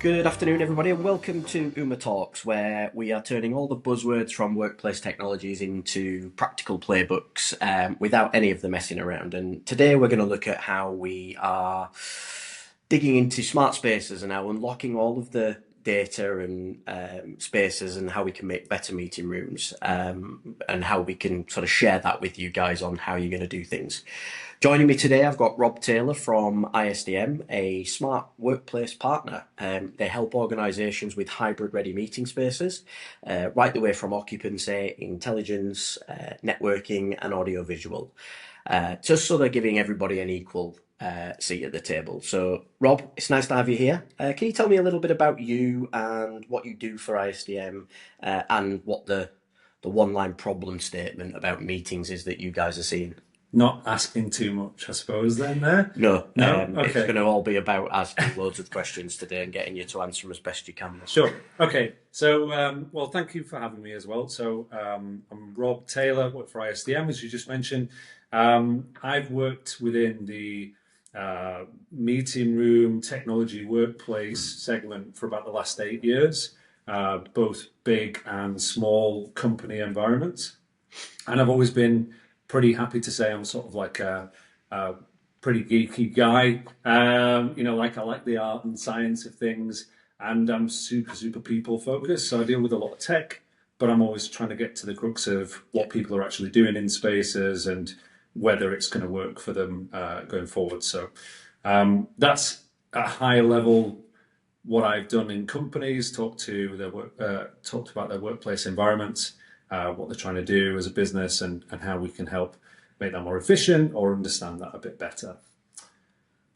Good afternoon, everybody, and welcome to UMA Talks, where we are turning all the buzzwords from workplace technologies into practical playbooks without any of the messing around. And today we're going to look at how we are digging into smart spaces and how unlocking all of the data and spaces and how we can make better meeting rooms and how we can sort of share that with you guys on how you're going to do things. Joining me today, I've got Rob Taylor from ISDM, a smart workplace partner. They help organisations with hybrid-ready meeting spaces, right the way from occupancy, intelligence, networking, and audiovisual. Just sort of giving everybody an equal seat at the table. So, Rob, it's nice to have you here. Can you tell me a little bit about you and what you do for ISDM and what the one-line problem statement about meetings is that you guys are seeing? Not asking too much, I suppose, then there? No, Okay. It's going to all be about asking loads of questions today and getting you to answer them as best you can. Sure. Okay. So, well, thank you for having me as well. So, I'm Rob Taylor, work for ISDM, as you just mentioned. I've worked within the meeting room technology workplace segment for about the last 8 years, both big and small company environments. And I've always been pretty happy to say I'm sort of like a pretty geeky guy. Like I like the art and science of things, and I'm super people focused. So I deal with a lot of tech, but I'm always trying to get to the crux of what people are actually doing in spaces and whether it's going to work for them going forward. So that's at a high level what I've done in companies, talked about their workplace environments, what they're trying to do as a business and how we can help make that more efficient or understand that a bit better.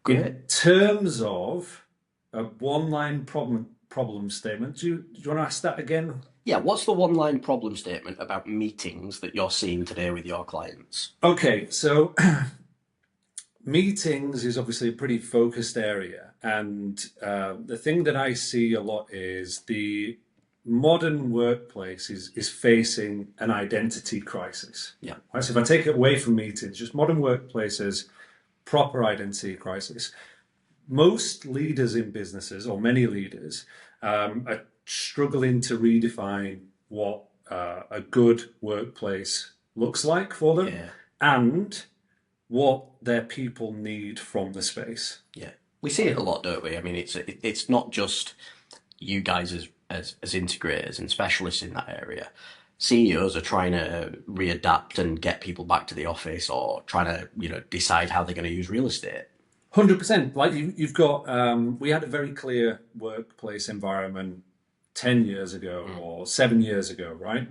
Great. In terms of a one-line problem statement, do you want to ask that again? Yeah, what's the one-line problem statement about meetings that you're seeing today with your clients? Okay, so meetings is obviously a pretty focused area, and the thing that I see a lot is the modern workplace is facing an identity crisis. Yeah. Right? So if I take it away from meetings, just modern workplaces, proper identity crisis. Most leaders in businesses, or many leaders, are struggling to redefine what a good workplace looks like for them and what their people need from the space. Yeah. We see it a lot, don't we? I mean, it's not just you guys as integrators and specialists in that area. CEOs are trying to readapt and get people back to the office or trying to, decide how they're going to use real estate. 100%. Like you've got, we had a very clear workplace environment 10 years ago or 7 years ago, right?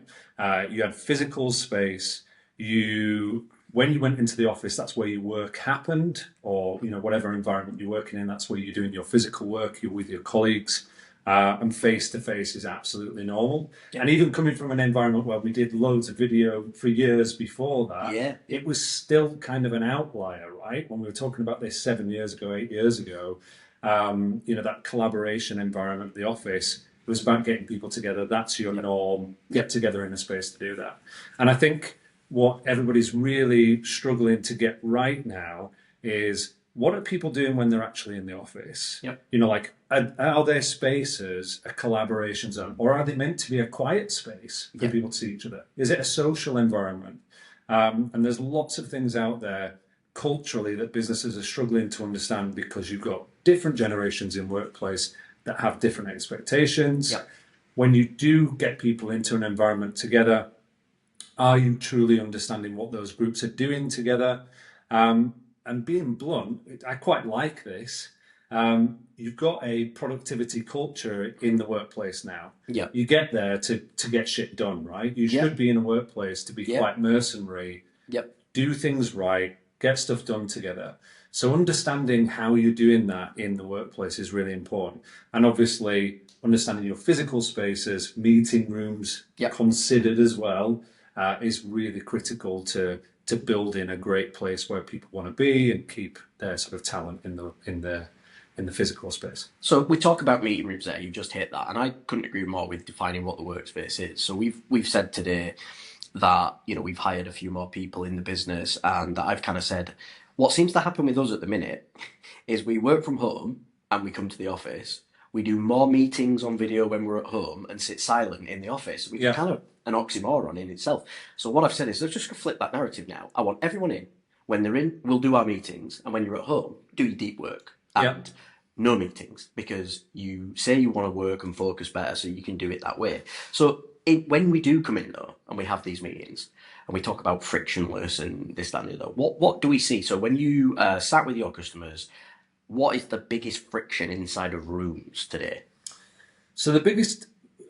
You had physical space. When you went into the office, that's where your work happened, or whatever environment you're working in, that's where you're doing your physical work. You're with your colleagues. And face-to-face is absolutely normal. Yeah. And even coming from an environment where we did loads of video for years before that, it was still kind of an outlier, right? When we were talking about this 7 years ago, 8 years ago, that collaboration environment at the office, it was about getting people together. That's your norm. Get together in a space to do that. And I think what everybody's really struggling to get right now is, what are people doing when they're actually in the office? Yep. Are their spaces a collaboration zone, or are they meant to be a quiet space for people to see each other? Is it a social environment? And there's lots of things out there culturally that businesses are struggling to understand, because you've got different generations in workplace that have different expectations. Yep. When you do get people into an environment together, are you truly understanding what those groups are doing together? And being blunt, I quite like this. You've got a productivity culture in the workplace now. Yeah. You get there to get shit done, right? You should be in a workplace to be quite mercenary, do things right, get stuff done together. So understanding how you're doing that in the workplace is really important. And obviously, understanding your physical spaces, meeting rooms considered as well, is really critical to building a great place where people want to be and keep their sort of talent in the physical space. So we talk about meeting rooms there, you just hit that, and I couldn't agree more with defining what the workspace is. So we've said today that we've hired a few more people in the business, and I've kind of said what seems to happen with us at the minute is we work from home and we come to the office. We do more meetings on video when we're at home and sit silent in the office, which is Yeah, kind of an oxymoron in itself. So what I've said is, let's just flip that narrative now. I want everyone in. When they're in, we'll do our meetings, and when you're at home, do your deep work yeah. and no meetings because you say you want to work and focus better, so you can do it that way. So when we do come in though, and we have these meetings, and we talk about frictionless and this, that, and the other, what do we see? So when you sat with your customers, what is the biggest friction inside of rooms today? So the biggest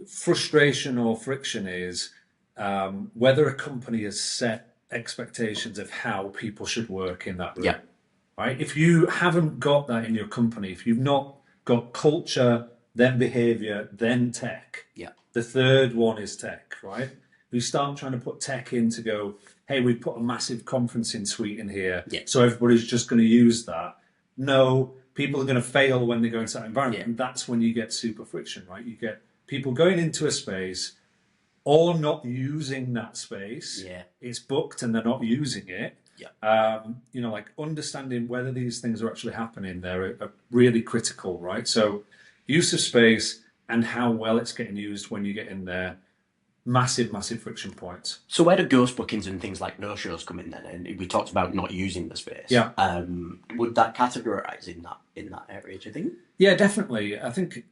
frustration or friction is whether a company has set expectations of how people should work in that room. Yeah, Right? If you haven't got that in your company, if you've not got culture, then behavior, then tech, yeah, the third one is tech, right? We start trying to put tech in to go, hey, we put a massive conferencing suite in here, yeah, so everybody's just going to use that. No, people are going to fail when they go into that environment. yeah, And that's when you get super friction, right? You get people going into a space or not using that space. yeah, It's booked and they're not using it. yeah, Like understanding whether these things are actually happening there are really critical, right? So use of space and how well it's getting used when you get in there, massive, massive friction points. So where do ghost bookings and things like no-shows come in then? And we talked about not using the space. Yeah. Would that categorise in that area? Do you think? Yeah, definitely. I think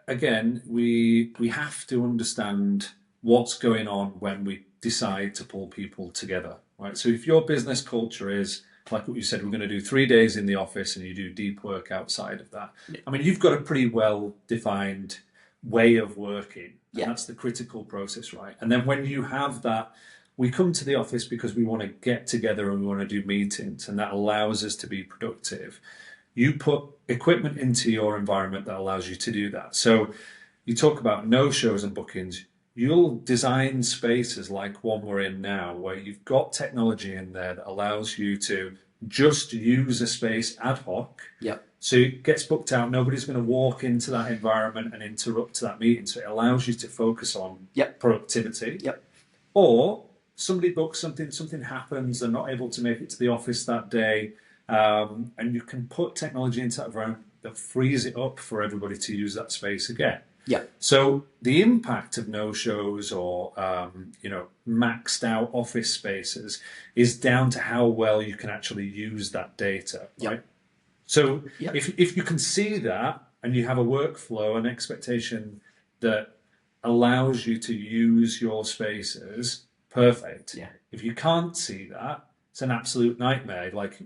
again, we have to understand what's going on when we decide to pull people together, right? So if your business culture is like what you said, we're going to do 3 days in the office and you do deep work outside of that. Yeah. I mean, you've got a pretty well defined way of working. And Yeah. that's the critical process, right? And then when you have that, we come to the office because we want to get together and we want to do meetings, and that allows us to be productive. You put equipment into your environment that allows you to do that. So you talk about no shows and bookings. You'll design spaces like one we're in now, where you've got technology in there that allows you to just use a space ad hoc. Yep. So it gets booked out. Nobody's going to walk into that environment and interrupt that meeting. So it allows you to focus on Yep. productivity. Yep. Or somebody books something, something happens, they're not able to make it to the office that day, and you can put technology into that environment that frees it up for everybody to use that space again. Yeah. So the impact of no-shows or maxed out office spaces is down to how well you can actually use that data, right? Yep. So Yep. if you can see that and you have a workflow, an expectation that allows you to use your spaces, perfect. Yeah. If you can't see that, it's an absolute nightmare. Like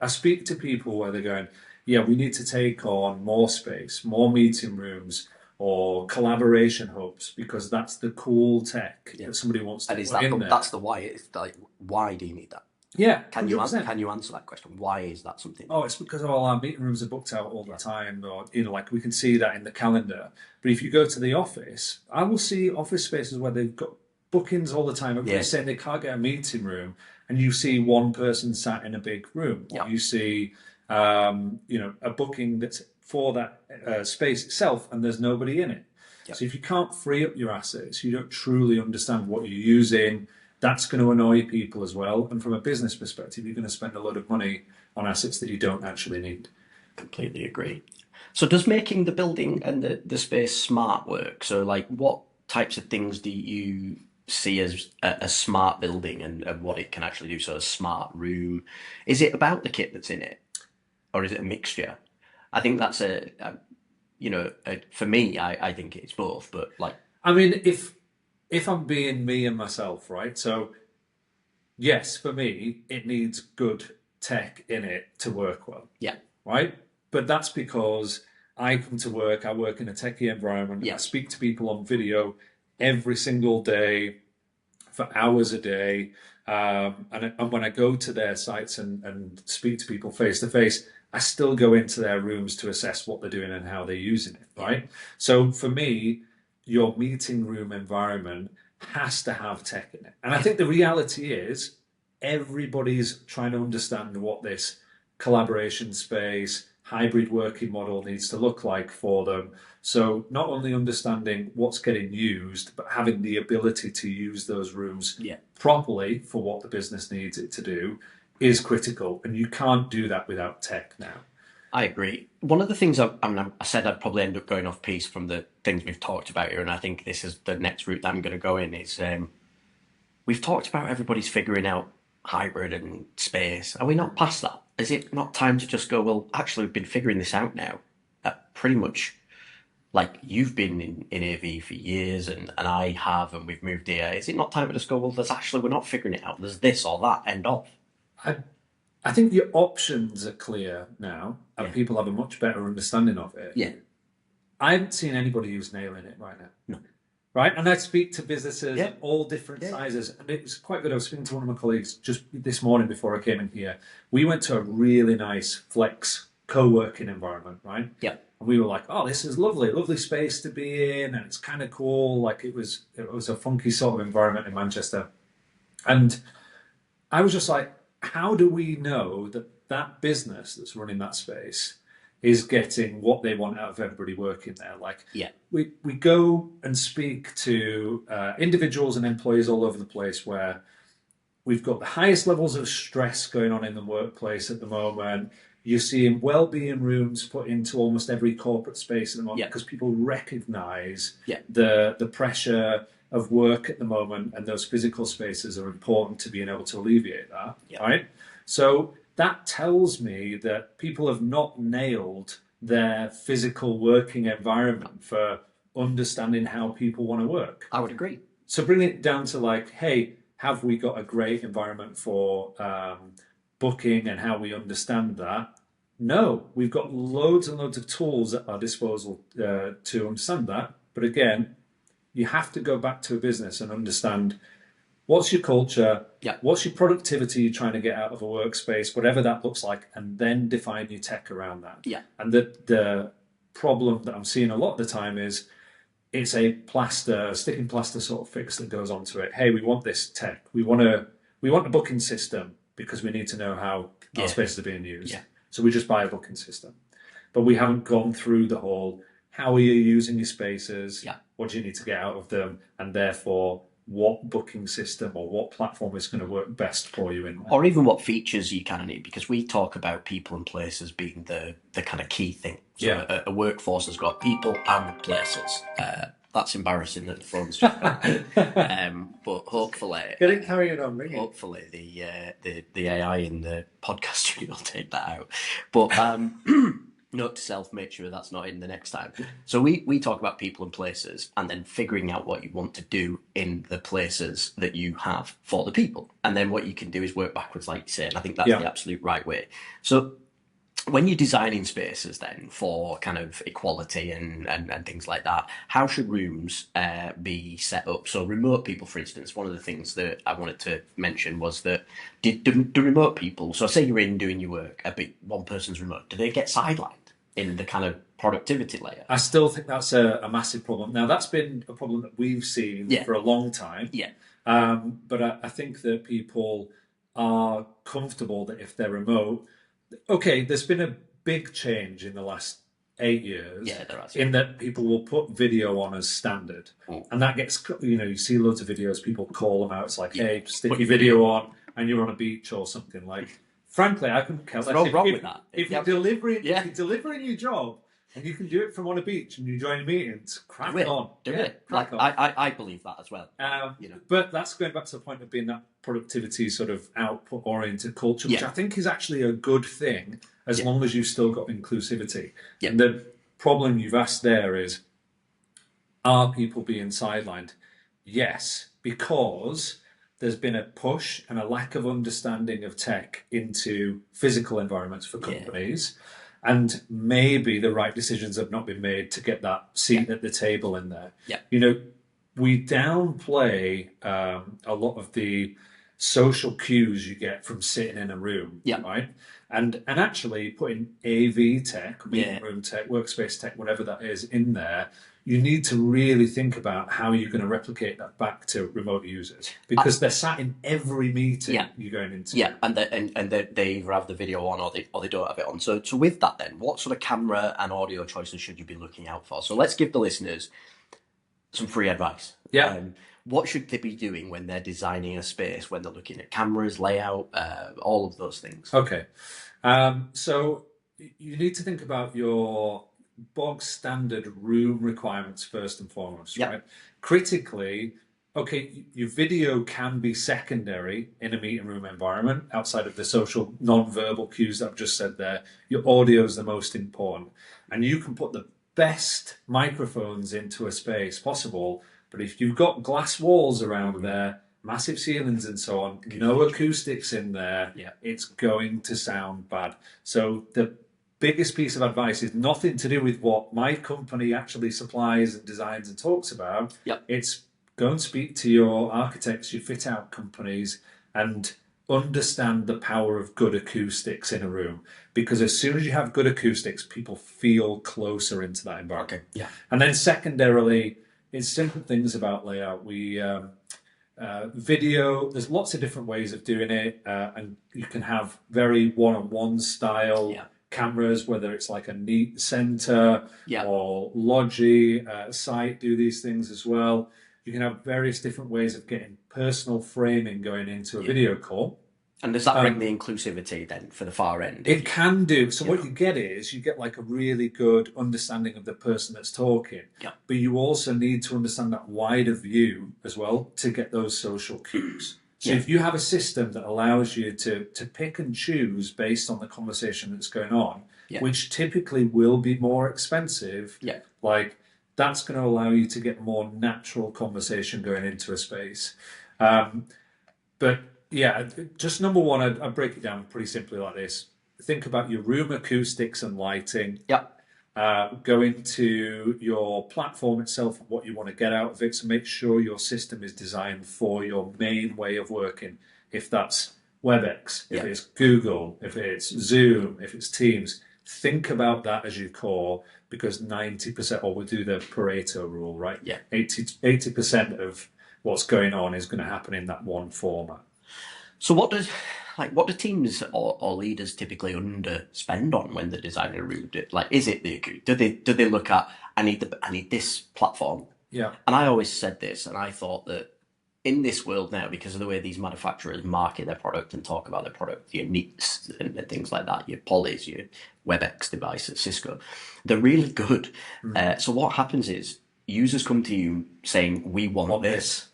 I speak to people where they're going, yeah, we need to take on more space, more meeting rooms, or collaboration hubs because that's the cool tech that somebody wants to And is put that in there. that's the why? It's like, why do you need that? Yeah, Can you 100%. answer that question? Why is that something? Oh, it's because all our meeting rooms are booked out all the time, or like we can see that in the calendar. But if you go to the office, I will see office spaces where they've got bookings all the time. Everybody's saying they can't get a meeting room, and you see one person sat in a big room. Or you see, a booking that's for that space itself, and there's nobody in it. Yep. So if you can't free up your assets, you don't truly understand what you're using. That's going to annoy people as well. And from a business perspective, you're going to spend a lot of money on assets that you don't actually need. Completely agree. So does making the building and the space smart work? So like what types of things do you see as a smart building and what it can actually do? So a smart room. Is it about the kit that's in it? Or is it a mixture? I think that's for me, I think it's both, but like. I mean, if I'm being me and myself, right? So yes, for me, it needs good tech in it to work well. Yeah. Right? But that's because I come to work, I work in a techie environment, I speak to people on video every single day for hours a day. And when I go to their sites and speak to people face to face, I still go into their rooms to assess what they're doing and how they're using it, right? So for me, your meeting room environment has to have tech in it. And I think the reality is everybody's trying to understand what this collaboration space, hybrid working model needs to look like for them. So not only understanding what's getting used, but having the ability to use those rooms properly for what the business needs it to do is critical. And you can't do that without tech now. I agree. One of the things I said I'd probably end up going off piece from the things we've talked about here, and I think this is the next route that I'm going to go in, is we've talked about everybody's figuring out hybrid and space. Are we not past that? Is it not time to just go, well, actually, we've been figuring this out now? Pretty much, like, you've been in AV for years, and I have, and we've moved here. Is it not time to just go, well, we're not figuring it out. There's this or that, end of. I, I think the options are clear now, and Yeah. people have a much better understanding of it. Yeah. I haven't seen anybody who's nailing it right now. No. Right, and I speak to businesses Yeah. of all different Yeah. sizes, and it was quite good. I was speaking to one of my colleagues just this morning before I came in here. We went to a really nice flex co-working environment, right? Yeah. And we were like, "Oh, this is lovely, lovely space to be in, and it's kind of cool." Like it was a funky sort of environment in Manchester, and I was just like, "How do we know that that business that's running that space is getting what they want out of everybody working there?" Like, Yeah. we go and speak to individuals and employees all over the place where we've got the highest levels of stress going on in the workplace at the moment. You're seeing well-being rooms put into almost every corporate space at the moment Yeah. because people recognise Yeah. the pressure of work at the moment, and those physical spaces are important to being able to alleviate that. Yeah. Right? So that tells me that people have not nailed their physical working environment for understanding how people want to work. I would agree. So bringing it down to like, hey, have we got a great environment for booking and how we understand that? No, we've got loads and loads of tools at our disposal to understand that. But again, you have to go back to a business and understand what's your culture, Yeah. what's your productivity you're trying to get out of a workspace, whatever that looks like, and then define your tech around that. Yeah. And the problem that I'm seeing a lot of the time is it's a sticking plaster sort of fix that goes onto it. Hey, we want this tech. We want a booking system because we need to know how our spaces are being used. Yeah. So we just buy a booking system. But we haven't gone through the whole, how are you using your spaces? Yeah. What do you need to get out of them? And therefore, what booking system or what platform is going to work best for you in there? Or even what features you kind of need, because we talk about people and places being the kind of key thing. So Yeah. a workforce has got people and places. That's embarrassing that the phone's but hopefully, Get it carrying on, ring it. hopefully the AI in the podcast will take that out. But note to self, make sure that's not in the next time. So we talk about people and places, and then figuring out what you want to do in the places that you have for the people. And then what you can do is work backwards, like you say. And I think that's Yeah. the absolute right way. So when you're designing spaces then for kind of equality and things like that, how should rooms be set up? So remote people, for instance, one of the things that I wanted to mention was that do remote people, so say you're in doing your work, but one person's remote, do they get sidelined in the kind of productivity layer? I still think that's a massive problem. Now, that's been a problem that we've seen Yeah. for a long time. Yeah. But I think that people are comfortable that if they're remote, okay, there's been a big change in the last 8 years. Yeah, there has. In that people will put video on as standard. And that gets, you see loads of videos, people call them out. It's like, hey, stick your video on and you're on a beach or something. Like, frankly, I couldn't care less. no wrong with that. If Yeah. you're Yeah. delivering your job and you can do it from on a beach and you join meetings, crack on. Do Yeah, it. crack Like, on. I believe that as well. But that's going back to the point of being that productivity sort of output oriented culture, which Yeah. I think is actually a good thing as Yeah. long as you've still got inclusivity. Yeah. And the problem you've asked there is, are people being sidelined? Yes, because there's been a push and a lack of understanding of tech into physical environments for companies. And maybe the right decisions have not been made to get that seat at the table in there. Yeah. We downplay a lot of the social cues you get from sitting in a room, Yeah. right? And actually putting AV tech, meeting Yeah. room tech, workspace tech, whatever that is in there, you need to really think about how you're going to replicate that back to remote users because they're sat in every meeting you're going into. Yeah, and they either have the video on or they don't have it on. So with that then, what sort of camera and audio choices should you be looking out for? So let's give the listeners some free advice. Yeah. What should they be doing when they're designing a space, when they're looking at cameras, layout, all of those things? Okay. So you need to think about your bog standard room requirements first and foremost, Yep. right? Critically, okay, your video can be secondary in a meeting room environment outside of the social non-verbal cues that I've just said there. Your audio is the most important, and you can put the best microphones into a space possible, but if you've got glass walls around there, massive ceilings and so on, no acoustics in there, Yeah. it's going to sound bad. So the biggest piece of advice is nothing to do with what my company actually supplies and designs and talks about. Yep. It's go and speak to your architects, your fit out companies, and understand the power of good acoustics in a room. Because as soon as you have good acoustics, people feel closer into that environment. Okay. Yeah. And then secondarily, it's simple things about layout. Video, there's lots of different ways of doing it, and you can have very one-on-one style cameras, whether it's like a Neat Center or Logi, Site do these things as well. You can have various different ways of getting personal framing going into a video call. And does that bring the inclusivity then for the far end? It can do. So what you get is you get like a really good understanding of the person that's talking. Yeah. But you also need to understand that wider view as well to get those social cues. So if you have a system that allows you to pick and choose based on the conversation that's going on, which typically will be more expensive, like that's going to allow you to get more natural conversation going into a space. But yeah, just number one, I'd break it down pretty simply like this. Think about your room acoustics and lighting. Go into your platform itself and what you want to get out of it. So make sure your system is designed for your main way of working. If that's WebEx, if it's Google, if it's Zoom, if it's Teams, think about that as your core, because 90%, or we'll do the Pareto rule, right? 80% of what's going on is going to happen in that one format. So what do teams or leaders typically underspend on when they're designing a room? Like, is it do they look at I need this platform? Yeah. And I always said this, and I thought that in this world now, because of the way these manufacturers market their product and talk about their product, your Neats and things like that, your Polys, your WebEx devices, Cisco, they're really good. So what happens is users come to you saying, we want this.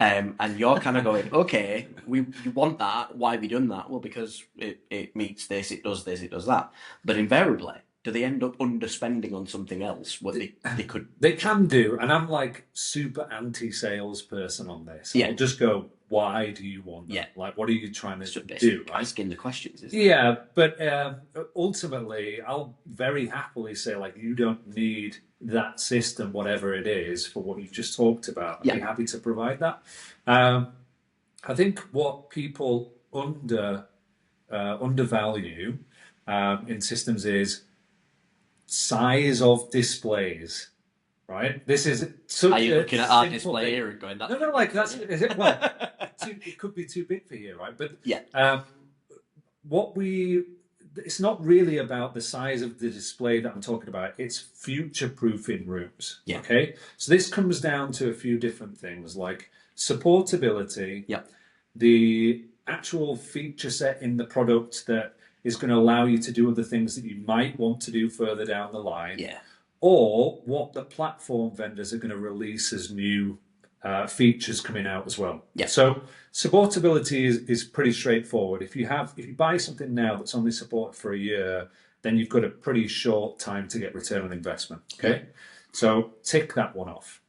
And you're kind of going, okay, you want that. Why have you done that? Well, because it meets this, it does this, it does that. But invariably, do they end up underspending on something else? What they could. They can do, and I'm like super anti-sales person on this. I'll just go, why do you want that? Like, what are you trying to do? Right? Asking the questions, isn't it? But ultimately, I'll very happily say, like, you don't need that system, whatever it is, for what you just talked about. I'd be happy to provide that. I think what people undervalue in systems is size of displays. Right. This is. Are you looking at our display here and going, that? No, like that's. Is it? Well, it could be too big for you, right? But it's not really about the size of the display that I'm talking about. It's future-proofing rooms. Okay. So this comes down to a few different things like supportability. The actual feature set in the product that is going to allow you to do other things that you might want to do further down the line. Or what the platform vendors are going to release as new features coming out as well. So supportability is pretty straightforward. If you buy something now that's only supported for a year, then you've got a pretty short time to get return on investment. Okay, so tick that one off.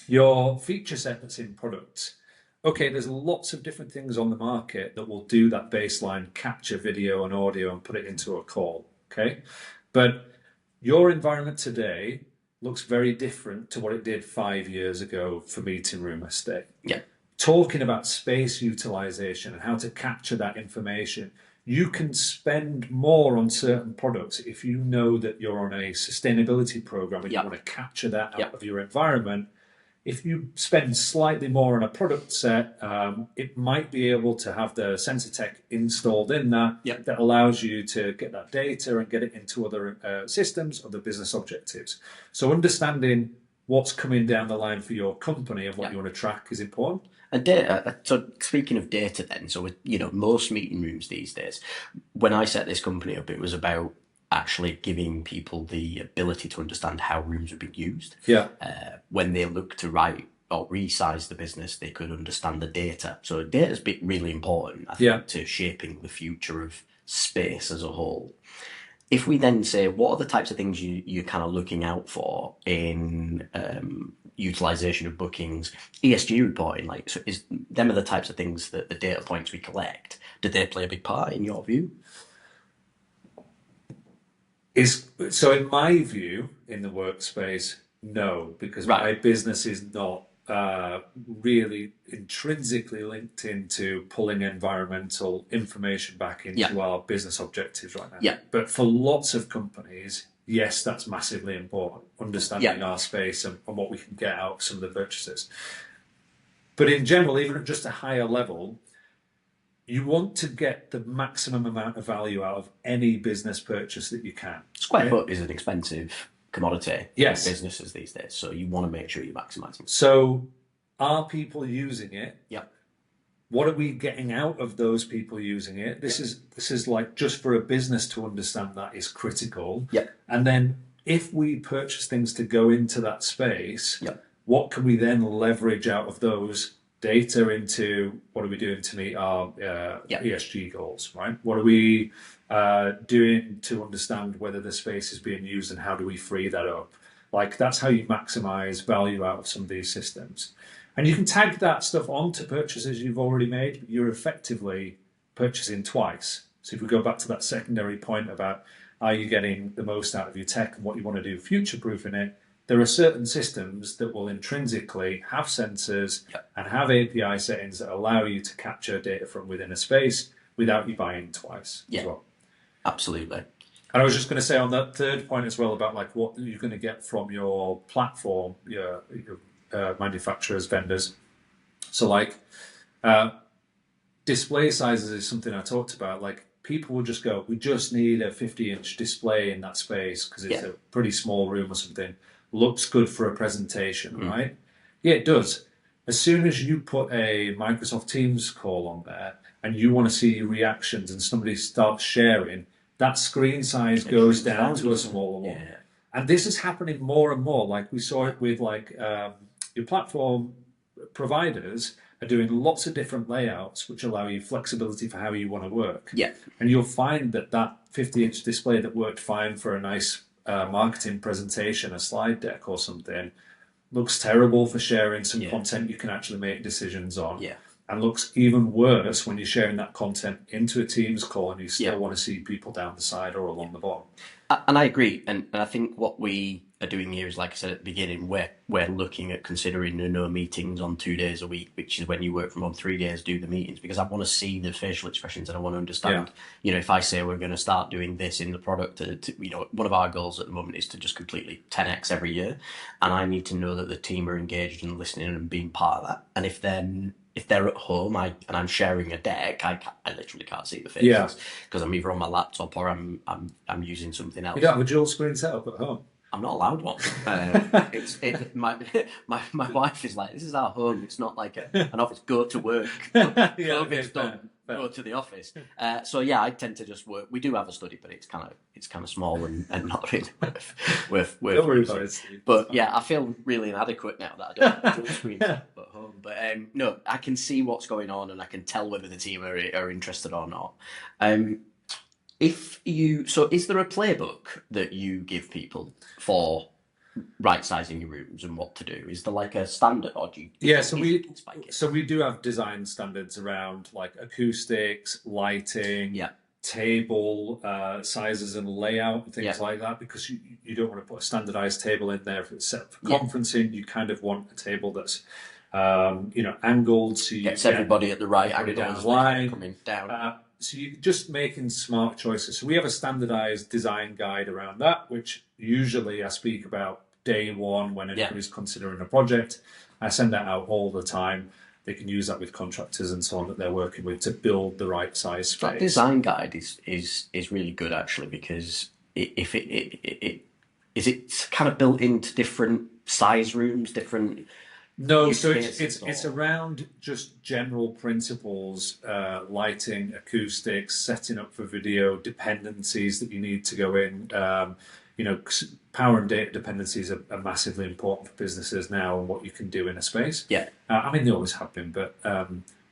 Your feature set that's in products. Okay, there's lots of different things on the market that will do that baseline capture video and audio and put it into a call. Okay, but your environment today looks very different to what it did 5 years ago for meeting room estate. Talking about space utilization and how to capture that information, you can spend more on certain products if you know that you're on a sustainability program and you want to capture that out of your environment. If you spend slightly more on a product set, it might be able to have the sensor tech installed in that that allows you to get that data and get it into other systems, other business objectives. So understanding what's coming down the line for your company and what you want to track is important. And data. So speaking of data, then, so with most meeting rooms these days, when I set this company up, it was about actually giving people the ability to understand how rooms are being used. Yeah. When they look to write or resize the business, they could understand the data. So data's been really important, I Yeah. think, to shaping the future of space as a whole. If we then say, what are the types of things you're kind of looking out for in utilization of bookings, ESG reporting, like, so is them are the types of things that the data points we collect, do they play a big part in your view? Is so in my view, in the workspace, no, because Right. my business is not really intrinsically linked into pulling environmental information back Yeah. into our business objectives right now. Yeah. But for lots of companies, yes, that's massively important, understanding Yeah. our space and what we can get out of some of the purchases. But in general, even at just a higher level, you want to get the maximum amount of value out of any business purchase that you can. Square Right? foot is an expensive commodity in Yes. businesses these days, so you want to make sure you're maximizing. So, are people using it? Yeah. What are we getting out of those people using it? This is like just for a business to understand that is critical. Yeah. And then if we purchase things to go into that space, Yeah. what can we then leverage out of those data into what are we doing to meet our ESG goals, right? What are we doing to understand whether the space is being used and how do we free that up? Like that's how you maximize value out of some of these systems. And you can tag that stuff onto purchases you've already made, but you're effectively purchasing twice. So if we go back to that secondary point about are you getting the most out of your tech and what you want to do future-proofing it, there are certain systems that will intrinsically have sensors and have API settings that allow you to capture data from within a space without you buying twice as well. Absolutely. And I was just going to say on that third point as well about like what you're going to get from your platform, your manufacturers, vendors. So like display sizes is something I talked about. Like people will just go, we just need a 50-inch display in that space because it's a pretty small room or something. Looks good for a presentation, right? Yeah, it does. As soon as you put a Microsoft Teams call on there and you want to see reactions and somebody starts sharing, that screen size goes down to a smaller one. Yeah. And this is happening more and more. Like we saw it with like your platform providers are doing lots of different layouts which allow you flexibility for how you want to work. Yeah. And you'll find that that 50-inch display that worked fine for a nice marketing presentation, a slide deck or something, looks terrible for sharing some content you can actually make decisions on. Yeah. And looks even worse when you're sharing that content into a Teams call and you still want to see people down the side or along the bottom. And I agree, and I think what we are doing here is, like I said at the beginning, we're looking at considering no meetings on 2 days a week, which is when you work from home 3 days, do the meetings, because I want to see the facial expressions and I want to understand. You know, if I say we're going to start doing this in the product, you know, one of our goals at the moment is to just completely 10x every year, and I need to know that the team are engaged and listening and being part of that. And if they're at home and I'm sharing a deck, I literally can't see the faces because I'm either on my laptop or I'm using something else. You don't have a dual screen setup at home? I'm not allowed one. My wife is like, this is our home. It's not like an office. Go to work. COVID's done. Go to the office. So yeah, I tend to just work. We do have a study, but it's kind of small and not really worth Don't worry about it, Steve. But yeah, I feel really inadequate now that I don't have a dual screen at home. But no, I can see what's going on and I can tell whether the team are interested or not. Is there a playbook that you give people for right sizing your rooms and what to do? Is there like a standard, or do you? So we do have design standards around like acoustics, lighting, table sizes and layout and things like that, because you don't want to put a standardized table in there if it's set for conferencing. You kind of want a table that's angled so you gets everybody at the right angle down the line. Coming down. So you're just making smart choices. So we have a standardized design guide around that, which usually I speak about day one when anybody's considering a project. I send that out all the time. They can use that with contractors and so on that they're working with to build the right size space. That design guide is really good actually, because if it is it kind of built into different size rooms, different No, use so it's cases it's it's or? around just general principles, lighting, acoustics, setting up for video, dependencies that you need to go in. Power and data dependencies are massively important for businesses now and what you can do in a space. Yeah. I mean, they always have been, but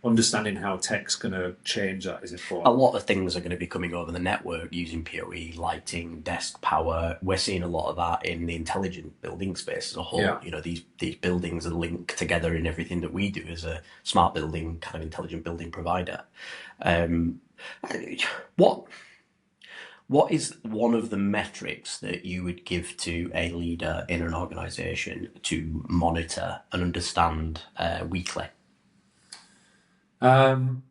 understanding how tech's going to change that is A important. lot of things are going to be coming over the network using PoE, lighting, desk power. We're seeing a lot of that in the intelligent building space as a whole. Yeah. These buildings are linked together in everything that we do as a smart building, kind of intelligent building provider. Um, what what is one of the metrics that you would give to a leader in an organization to monitor and understand weekly? Um,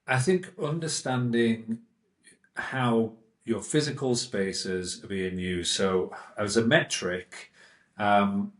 I think understanding how your physical spaces are being used. So, as a metric, um,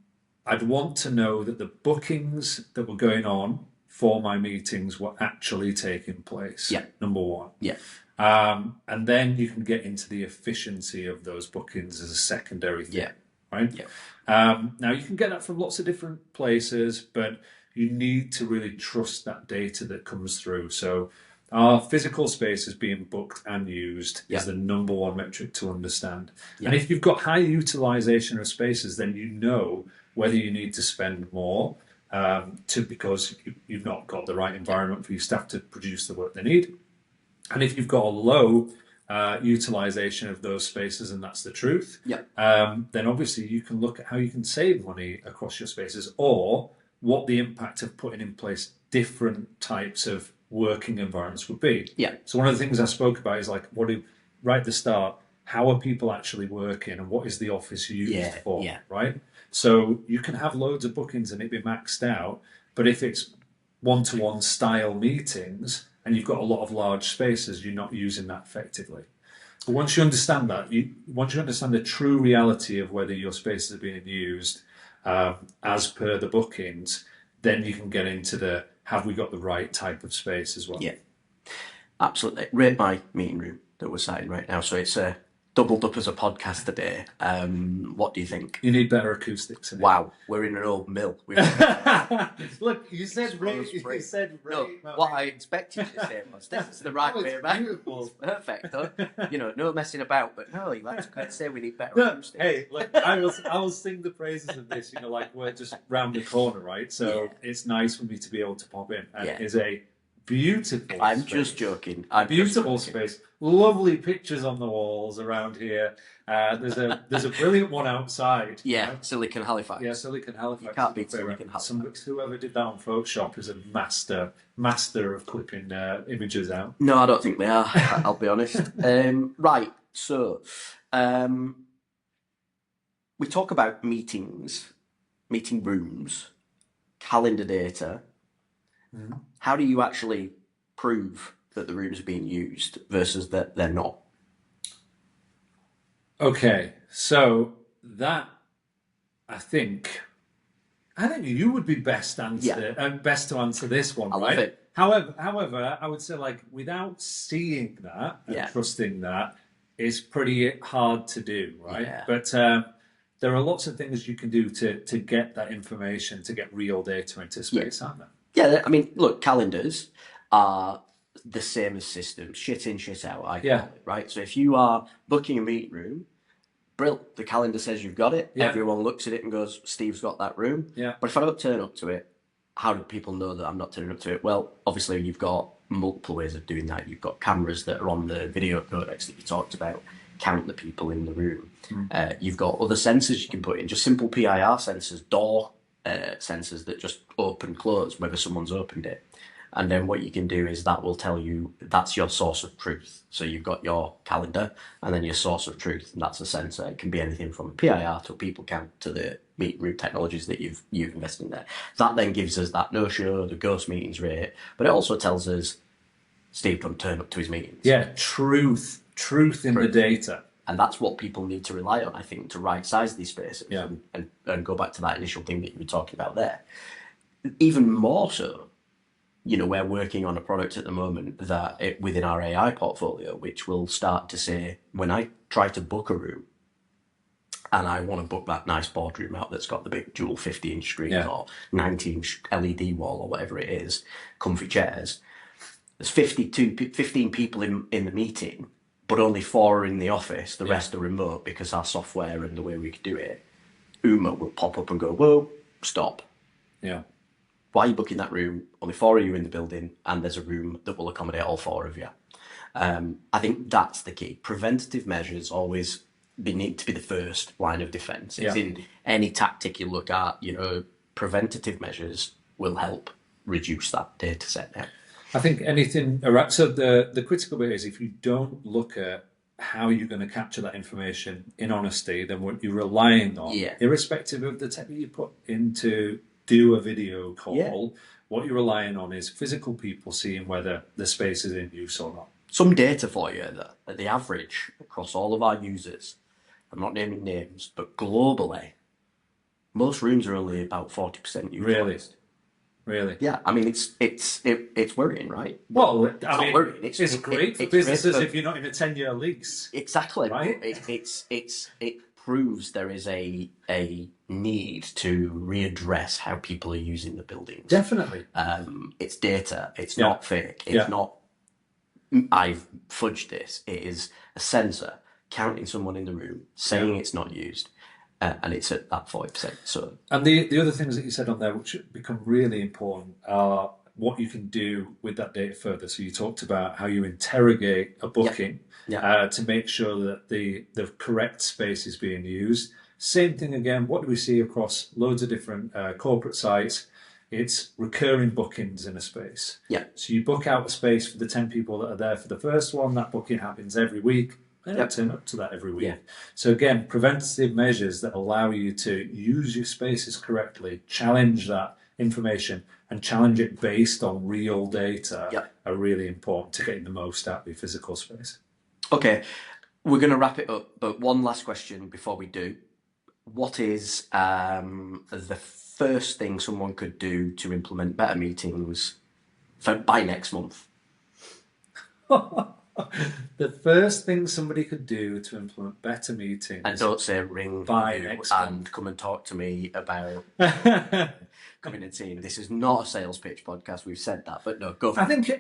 I'd want to know that the bookings that were going on for my meetings were actually taking place, Yeah, number one. yeah, And then you can get into the efficiency of those bookings as a secondary thing, yeah, right? yeah, Now, you can get that from lots of different places, but you need to really trust that data that comes through. So, our physical spaces being booked and used is yeah, the number one metric to understand. And yeah, if you've got high utilization of spaces, then you know whether you need to spend more because you've not got the right yeah, environment for your staff to produce the work they need. And if you've got a low utilization of those spaces, and that's the truth, yeah, then obviously you can look at how you can save money across your spaces or what the impact of putting in place different types of working environments would be. yeah, So one of the things I spoke about is like right at the start, how are people actually working and what is the office used yeah, for, yeah, right? So you can have loads of bookings and it be maxed out, but if it's one-to-one style meetings and you've got a lot of large spaces, you're not using that effectively. But once you understand that, once you understand the true reality of whether your spaces are being used as per the bookings, then you can get into the have we got the right type of space as well. yeah. Absolutely. Rate my meeting room that we're sat in right now. So it's doubled up as a podcast today. What do you think? You need better acoustics in it. Wow, we're in an old mill. We've got Look, you said Rose rate. You free. said No, rate. what I expected you to say was this is the right Oh, way it's around. beautiful. It's perfect, huh? No messing about. But no, you have to say we need better No, acoustics. hey, look, I will sing the praises of this. Like we're just round the corner, right? So Yeah, it's nice for me to be able to pop in, and yeah. it is a beautiful I'm space. just joking. I'm just Beautiful joking. space. Lovely pictures on the walls around here. There's a brilliant one outside. Yeah, Right? Silicon Halifax. Yeah, Silicon You Halifax can't is my beat Silicon favourite. Halifax. Whoever did that on Photoshop is a master of clipping images out. No, I don't think they are. I'll be honest. Right. So, um, we talk about meetings, meeting rooms, calendar data. Mhm. How do you actually prove that the rooms are being used versus that they're not? Okay, so that I think I think you would be Yeah, best to answer this one, I love right? it. However, I would say like without seeing that and Yeah, trusting that is pretty hard to do, right? yeah, But there are lots of things you can do to get that information, to get real data into yeah, space, aren't there? yeah. I mean, look, calendars are the same as systems, shit in, shit out. I Yeah, call it, right? So if you are booking a meeting room, brill, the calendar says you've got it. yeah, Everyone looks at it and goes, "Steve's got that room." yeah, But if I don't turn up to it, how do people know that I'm not turning up to it? Well, obviously you've got multiple ways of doing that. You've got cameras that are on the video codecs that you talked about, count the people in the room. You've got other sensors you can put in, just simple PIR sensors, door sensors that just open close whether someone's opened it. And then what you can do is that will tell you that's your source of truth. So you've got your calendar and then your source of truth, and that's a sensor. It can be anything from a PIR to a people count to the meeting room technologies that you've invested in there. That then gives us that no-show, the ghost meetings rate, but it also tells us Steve doesn't turn up to his meetings. yeah. Truth in the Truth. data. And that's what people need to rely on, I think, to right size these spaces Yeah, and go back to that initial thing that you were talking about there. Even more so, we're working on a product at the moment within our AI portfolio, which will start to say, when I try to book a room, and I want to book that nice boardroom out that's got the big dual 50-inch screens Yeah. or 90-inch LED wall or whatever it is, comfy chairs. There's 15 people in the meeting, but only 4 are in the office. The rest are remote because our software and the way we can do it. Uma will pop up and go, whoa, stop. Yeah. Why are you booking that room? Only 4 of you in the building, and there's a room that will accommodate all 4 of you. I think that's the key. Preventative measures always need to be the first line of defence. It's in any tactic you look at, preventative measures will help reduce that data set now. I think anything around, so the critical bit is if you don't look at how you're going to capture that information in honesty, then what you're relying on, irrespective of the tech that you put into do a video call, what you're relying on is physical people seeing whether the space is in use or not. Some data for you that the average across all of our users, I'm not naming names, but globally, most rooms are only about 40% utilised. Really? Yeah, I mean it's worrying, right? Well, I mean, worrying. It's great for businesses if you're not in a 10-year lease. Exactly, right? It proves there is a need to readdress how people are using the buildings. Definitely. It's data. It's not fake. It's not. I've fudged this. It is a sensor counting someone in the room, saying it's not used, and it's at that 40%. So, and the other things that you said on there, which become really important, are what you can do with that data further. So you talked about how you interrogate a booking to make sure that the correct space is being used. Same thing again. What do we see across loads of different corporate sites? It's recurring bookings in a space. Yeah. So you book out a space for the 10 people that are there for the first one. That booking happens every week. They don't turn up to that every week. Yeah. So again, preventative measures that allow you to use your spaces correctly, challenge that information and challenge it based on real data are really important to getting the most out of your physical space. Okay, we're going to wrap it up, but one last question before we do. What is the first thing someone could do to implement better meetings by next month? The first thing somebody could do to implement better meetings. And don't say ring by next month and come and talk to me about coming and seeing. This is not a sales pitch podcast. We've said that, but no, go for it. I think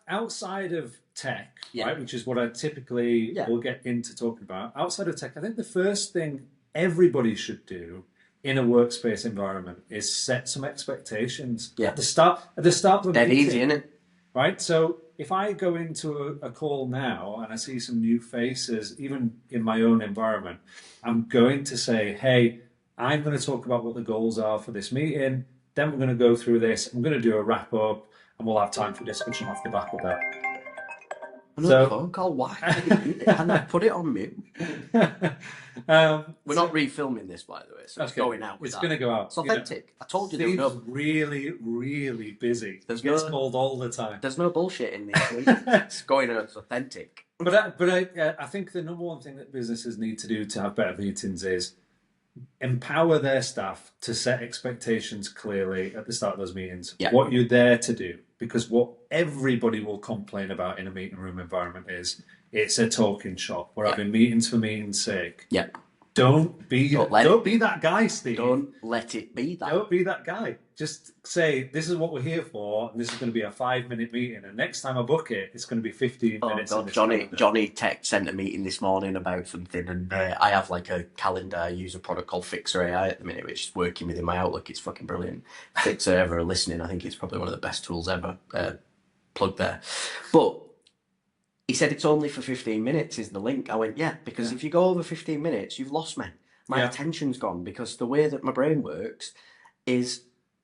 outside of tech, right, which is what I typically will get into talking about. Outside of tech, I think the first thing everybody should do in a workspace environment is set some expectations at the start of a dead meeting. Easy, isn't it? Right, so if I go into a call now and I see some new faces, even in my own environment, I'm going to say, hey, I'm going to talk about what the goals are for this meeting. Then we're going to go through this. I'm going to do a wrap up and we'll have time for discussion off the back of that. Another phone call? Why? And I put it on mute. We're not refilming this, by the way, so it's going out. It's going to go out. It's authentic. I told you Steve's there was no... really, really busy. He gets called all the time. There's no bullshit in this. It's going out. It's authentic. But I think the number one thing that businesses need to do to have better meetings is empower their staff to set expectations clearly at the start of those meetings. What you're there to do. Because what everybody will complain about in a meeting room environment is it's a talking shop. We're having meetings for meeting's sake. Don't be that guy, Steve. Don't let it be that. Don't be that guy. Just say, this is what we're here for, and this is going to be a 5-minute meeting, and next time I book it, it's going to be 15 minutes. God, Johnny Tech sent a meeting this morning about something, and I have like a calendar. I use a product called Fixer AI at the minute, which is working within my Outlook. It's fucking brilliant. Fixer ever listening, I think it's probably one of the best tools ever. Plug there. But he said it's only for 15 minutes is the link. I went, because if you go over 15 minutes, you've lost me. My attention's gone, because the way that my brain works is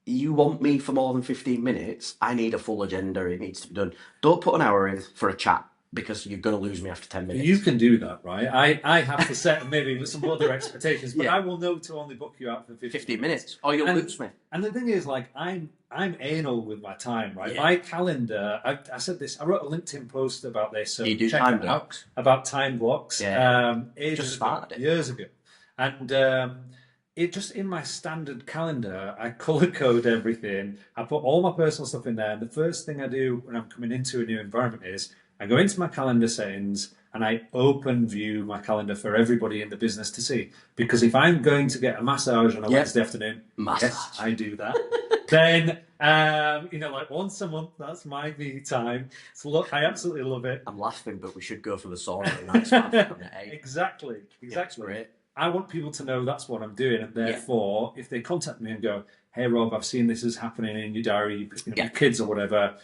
you want me for more than 15 minutes, I need a full agenda, it needs to be done. Don't put an hour in for a chat, because you're going to lose me after 10 minutes. You can do that, right? I have to set maybe some other expectations, but I will know to only book you out for 15 minutes, or you'll lose me. And the thing is, like, I'm anal with my time, right? My calendar, I said this, I wrote a LinkedIn post about this. So you do time blocks? About time blocks. Years ago. And it just in my standard calendar, I color code everything. I put all my personal stuff in there. And the first thing I do when I'm coming into a new environment is I go into my calendar settings and I open view my calendar for everybody in the business to see. Because if I'm going to get a massage on a Wednesday afternoon, yes, I do that. Then, like once a month, that's my me time. So look, I absolutely love it. I'm laughing, but we should go for the sauna and that's fun. Exactly. Yeah, great. I want people to know that's what I'm doing, and therefore, if they contact me and go, "Hey Rob, I've seen this is happening in your diary, your kids or whatever.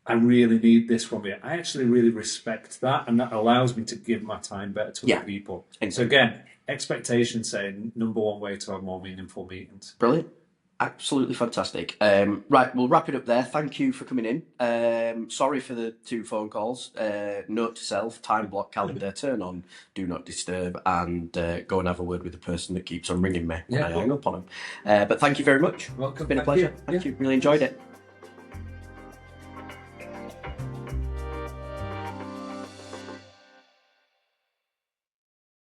I really need this from you." I actually really respect that, and that allows me to give my time better to other people. So again, expectation saying number one way to have more meaningful meetings. Brilliant. Absolutely fantastic. Right, we'll wrap it up there. Thank you for coming in. Sorry for the 2 phone calls. Note to self, time block calendar, turn on do not disturb, and go and have a word with the person that keeps on ringing me when I hang up on them. But thank you very much. Welcome. It's been a pleasure. Thank you. Really enjoyed it.